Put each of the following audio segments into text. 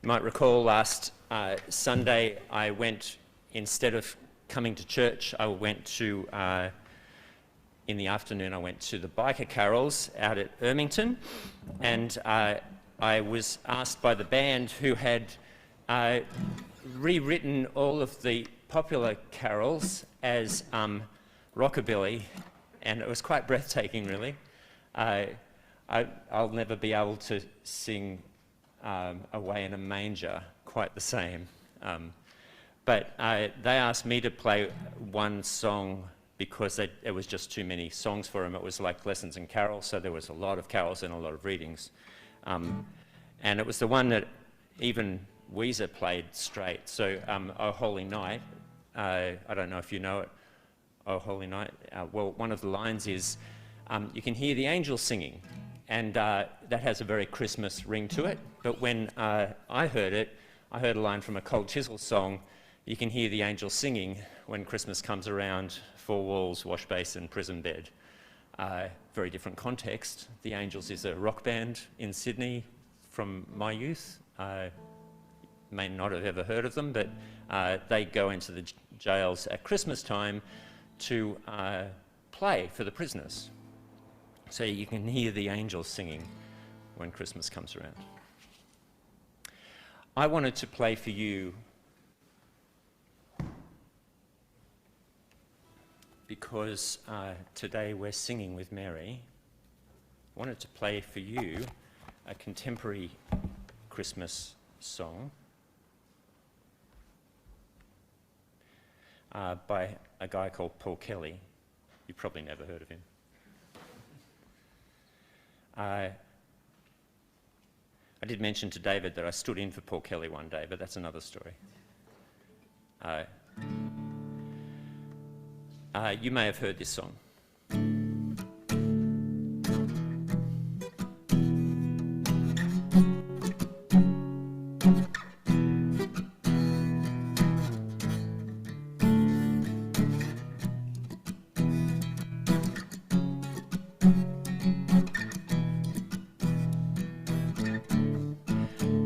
You might recall last Sunday I went, instead of coming to church, I went to, in the afternoon I went to the biker carols out at Ermington, and I was asked by the band, who had rewritten all of the popular carols as rockabilly, and it was quite breathtaking, really. I'll never be able to sing Away in a Manger quite the same. But they asked me to play one song because it was just too many songs for them. It was like lessons in carols, so there was a lot of carols and a lot of readings. And it was the one that even Weezer played straight. So O Holy Night, I don't know if you know it, O Holy Night. Well, one of the lines is, you can hear the angels singing, and that has a very Christmas ring to it. But when I heard it, I heard a line from a Cold Chisel song, you can hear the angels singing when Christmas comes around, four walls, wash basin, prison bed. Very different context. The Angels is a rock band in Sydney from my youth. May not have ever heard of them, but they go into the jails at Christmas time to play for the prisoners. So you can hear the angels singing when Christmas comes around. I wanted to play for you because today we're singing with Mary. I wanted to play for you a contemporary Christmas song by a guy called Paul Kelly. You've probably never heard of him. I did mention to David that I stood in for Paul Kelly one day, but that's another story. You may have heard this song.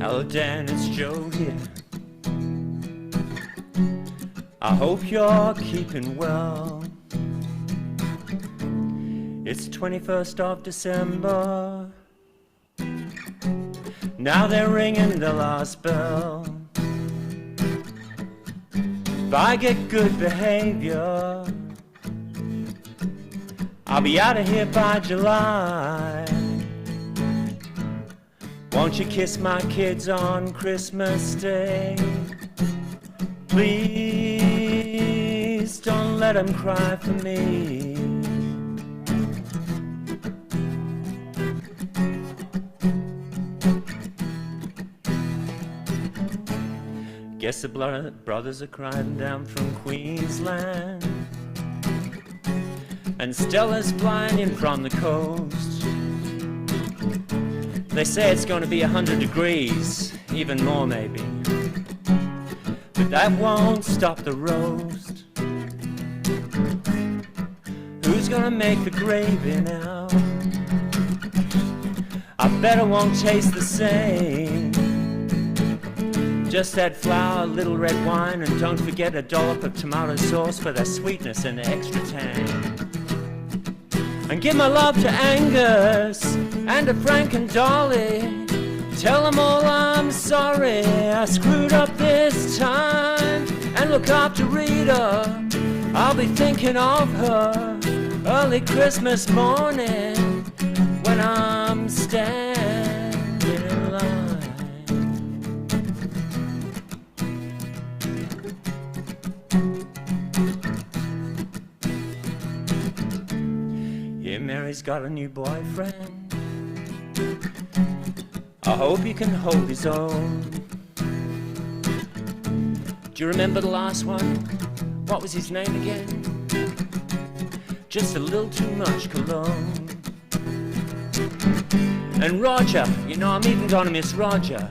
Hello Dan, it's Joe here. I hope you're keeping well. It's 21st of December. Now they're ringing the last bell. If I get good behavior, I'll be out of here by July. Won't you kiss my kids on Christmas Day? Please don't let them cry for me. Guess the brothers are crying down from Queensland, and Stella's flying in from the coast. They say it's going to be 100 degrees, even more maybe. But that won't stop the roast. Who's going to make the gravy now? I bet it won't taste the same. Just add flour, a little red wine, and don't forget a dollop of tomato sauce for the sweetness and the extra tang. And give my love to Angus and to Frank and Dolly. Tell them all I'm sorry I screwed up this time. And look after Rita, I'll be thinking of her early Christmas morning when I'm standing in line. Yeah, Mary's got a new boyfriend. I hope he can hold his own. Do you remember the last one? What was his name again? Just a little too much cologne. And Roger, you know I'm even gonna miss Roger,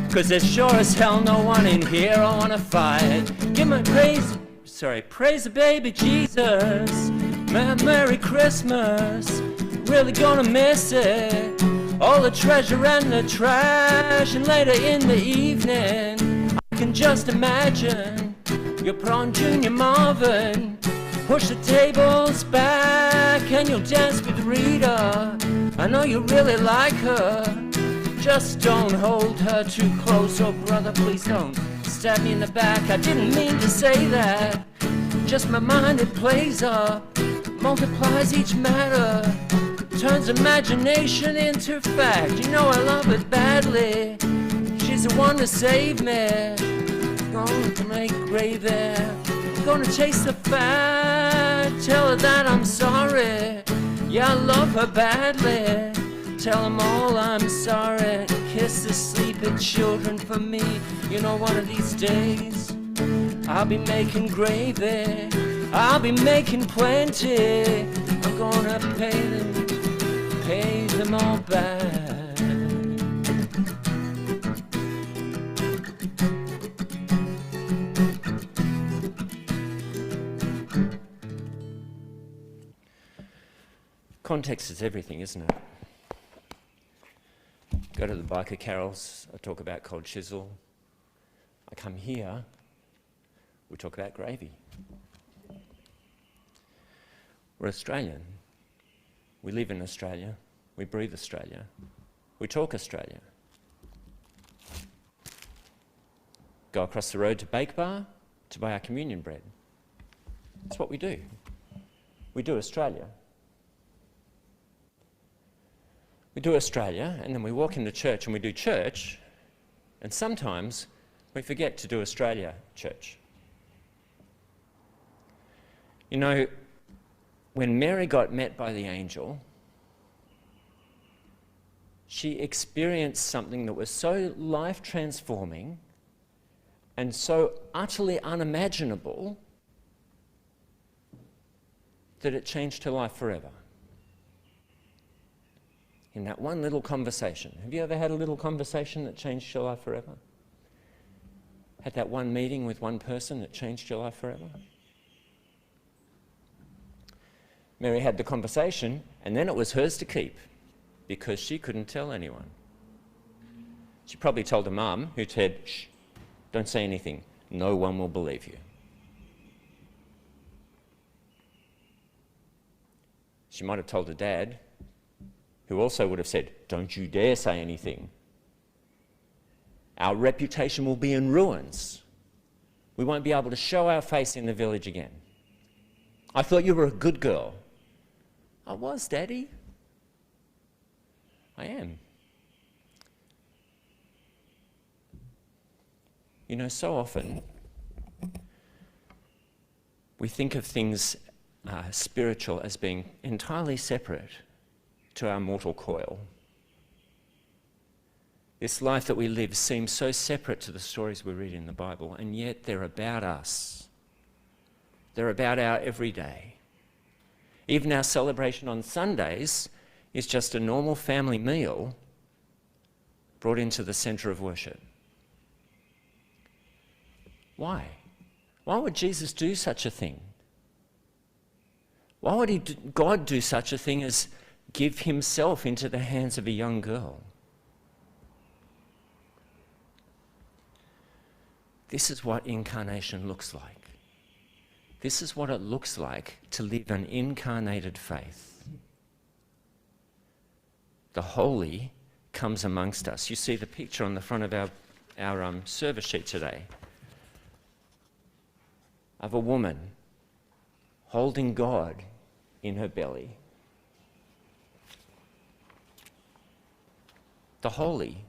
'cause there's sure as hell no one in here I wanna fight. Give my praise the baby Jesus. Merry Christmas, really gonna miss it. all the treasure and the trash. And later in the evening, I can just imagine you'll put on Junior Marvin, push the tables back, and you'll dance with Rita. I know you really like her, just don't hold her too close. Oh brother, please don't stab me in the back. I didn't mean to say that, just my mind it plays up, multiplies each matter, turns imagination into fact. You know I love it badly, she's the one to save me. Going to make gravy, gonna taste the fat, tell her that I'm sorry. Yeah, I love her badly, tell them all I'm sorry. Kiss the sleeping children for me. You know one of these days I'll be making gravy, I'll be making plenty. I'm gonna pay them all back. Context is everything, isn't it? Go to the biker carols, I talk about cold chisel. I come here, we talk about gravy. We're Australian. We live in Australia. We breathe Australia. We talk Australia. Go across the road to Bake Bar to buy our communion bread. That's what we do. We do Australia. We do Australia, and then we walk into church and we do church, and sometimes we forget to do Australia church. You know, when Mary got met by the angel, she experienced something that was so life-transforming and so utterly unimaginable that it changed her life forever. In that one little conversation. Have you ever had a little conversation that changed your life forever? Had that one meeting with one person that changed your life forever? Mary had the conversation, and then it was hers to keep because she couldn't tell anyone. She probably told her mum, who said, "Shh, don't say anything. No one will believe you." She might have told her dad, who also would have said, "Don't you dare say anything. Our reputation will be in ruins. We won't be able to show our face in the village again. I thought you were a good girl." "I was, Daddy. I am." You know, so often we think of things spiritual as being entirely separate to our mortal coil. This life that we live seems so separate to the stories we read in the Bible, and yet they're about us. They're about our everyday. Even our celebration on Sundays is just a normal family meal brought into the centre of worship. Why? Why would Jesus do such a thing? Why would God do such a thing as give himself into the hands of a young girl? This is what incarnation looks like. This is what it looks like to live an incarnated faith. The holy comes amongst us. You see the picture on the front of our service sheet today of a woman holding God in her belly. The holy,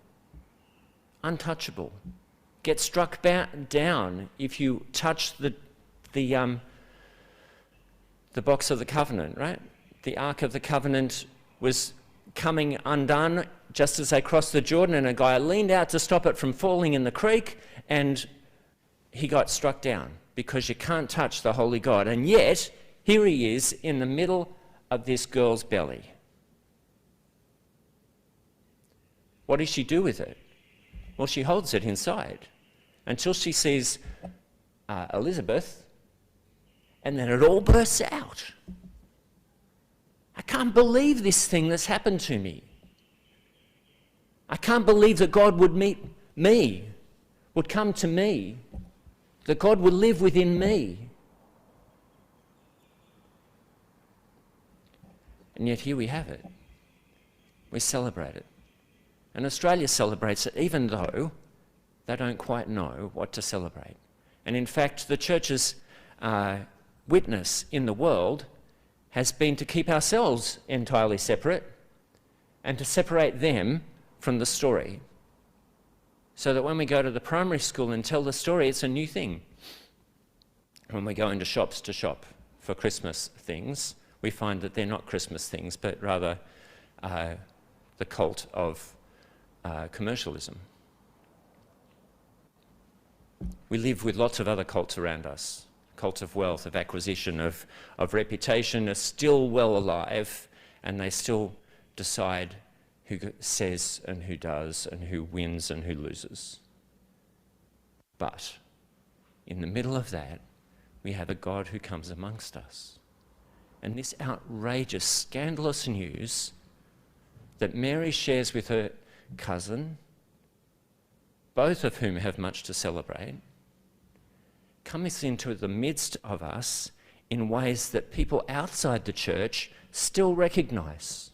untouchable, get struck down if you touch the box of the covenant, right? The Ark of the Covenant was coming undone just as they crossed the Jordan, and a guy leaned out to stop it from falling in the creek, and he got struck down because you can't touch the holy God. And yet, here he is in the middle of this girl's belly. What does she do with it? Well, she holds it inside until she sees Elizabeth, and then it all bursts out. I can't believe this thing that's happened to me. I can't believe that God would meet me, would come to me, that God would live within me. And yet here we have it. We celebrate it. And Australia celebrates it even though they don't quite know what to celebrate. And in fact, the church's witness in the world has been to keep ourselves entirely separate and to separate them from the story. So that when we go to the primary school and tell the story, it's a new thing. When we go into shops to shop for Christmas things, we find that they're not Christmas things, but rather the cult of commercialism. We live with lots of other cults around us. Cult of wealth, of acquisition, of reputation are still well alive, and they still decide who says and who does and who wins and who loses. But in the middle of that, we have a God who comes amongst us. And this outrageous, scandalous news that Mary shares with her cousin, both of whom have much to celebrate, comes into the midst of us in ways that people outside the church still recognise.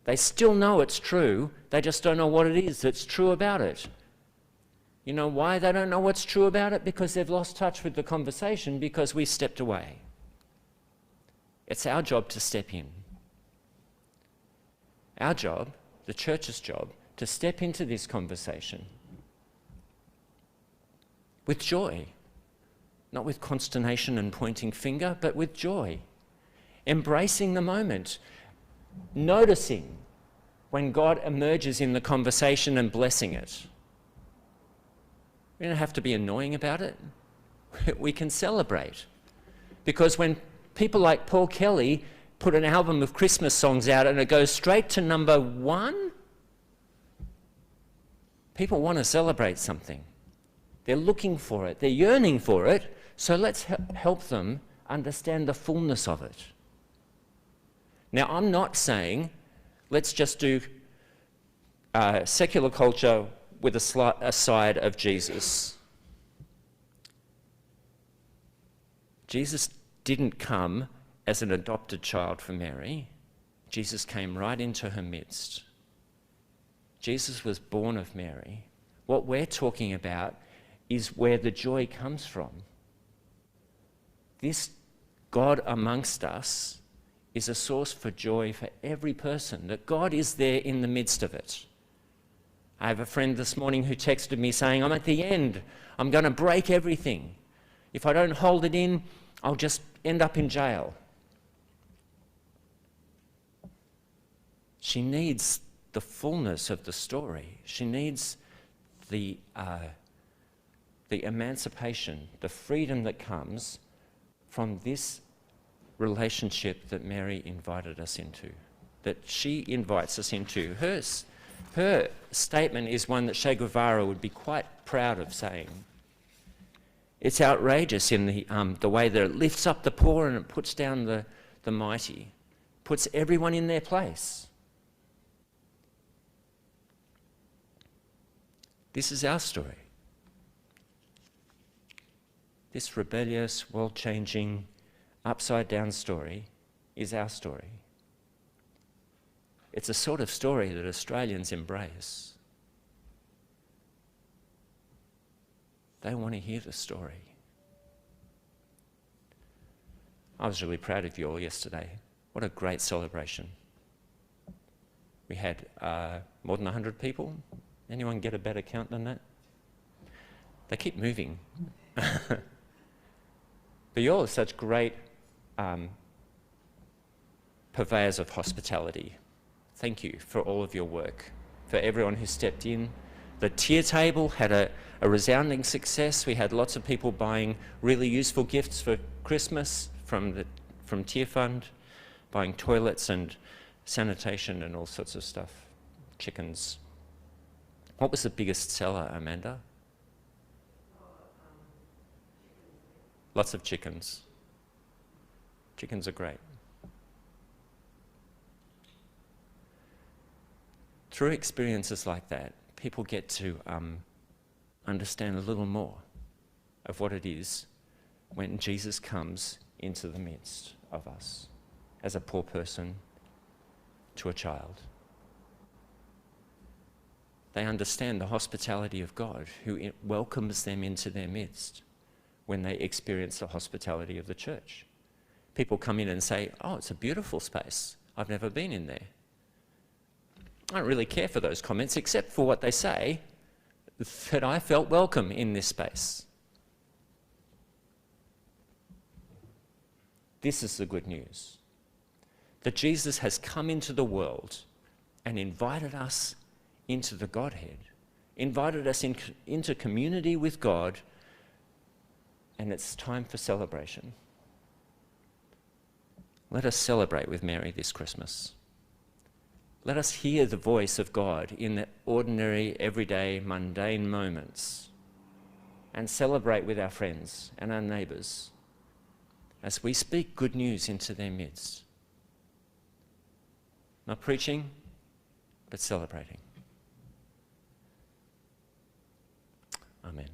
They still know it's true, they just don't know what it is that's true about it. You know why they don't know what's true about it? Because they've lost touch with the conversation because we stepped away. It's our job to step in. Our job, the church's job, to step into this conversation with joy, not with consternation and pointing finger, but with joy, embracing the moment, noticing when God emerges in the conversation and blessing it. We don't have to be annoying about it. We can celebrate. Because when people like Paul Kelly put an album of Christmas songs out and it goes straight to number 1, people want to celebrate something. They're looking for it. They're yearning for it. So let's help them understand the fullness of it. Now, I'm not saying let's just do secular culture with a side of Jesus. Jesus didn't come as an adopted child for Mary. Jesus came right into her midst. Jesus was born of Mary. What we're talking about is where the joy comes from. This God amongst us is a source for joy for every person, that God is there in the midst of it. I have a friend this morning who texted me saying, I'm at the end. I'm going to break everything. If I don't hold it in, I'll just end up in jail. She needs the fullness of the story. She needs the emancipation, the freedom that comes from this relationship that Mary invited us into, that she invites us into. Her statement is one that Che Guevara would be quite proud of saying. It's outrageous in the way that it lifts up the poor and it puts down the mighty, puts everyone in their place. This is our story. This rebellious, world-changing, upside-down story is our story. It's a sort of story that Australians embrace. They want to hear the story. I was really proud of you all yesterday. What a great celebration. We had more than 100 people. Anyone get a better count than that? They keep moving. But you're all such great purveyors of hospitality. Thank you for all of your work, for everyone who stepped in. The tier table had a resounding success. We had lots of people buying really useful gifts for Christmas from Tier Fund, buying toilets and sanitation and all sorts of stuff, chickens. What was the biggest seller, Amanda? Lots of chickens. Chickens are great. through experiences like that, people get to understand a little more of what it is when Jesus comes into the midst of us as a poor person to a child. They understand the hospitality of God, who welcomes them into their midst when they experience the hospitality of the church. People come in and say, "Oh, it's a beautiful space. I've never been in there." I don't really care for those comments, except for what they say, that I felt welcome in this space. This is the good news, that Jesus has come into the world and invited us into the Godhead, invited us into community with God, and it's time for celebration. Let us celebrate with Mary this Christmas. Let us hear the voice of God in the ordinary, everyday, mundane moments and celebrate with our friends and our neighbours as we speak good news into their midst. Not preaching, but celebrating. Amen.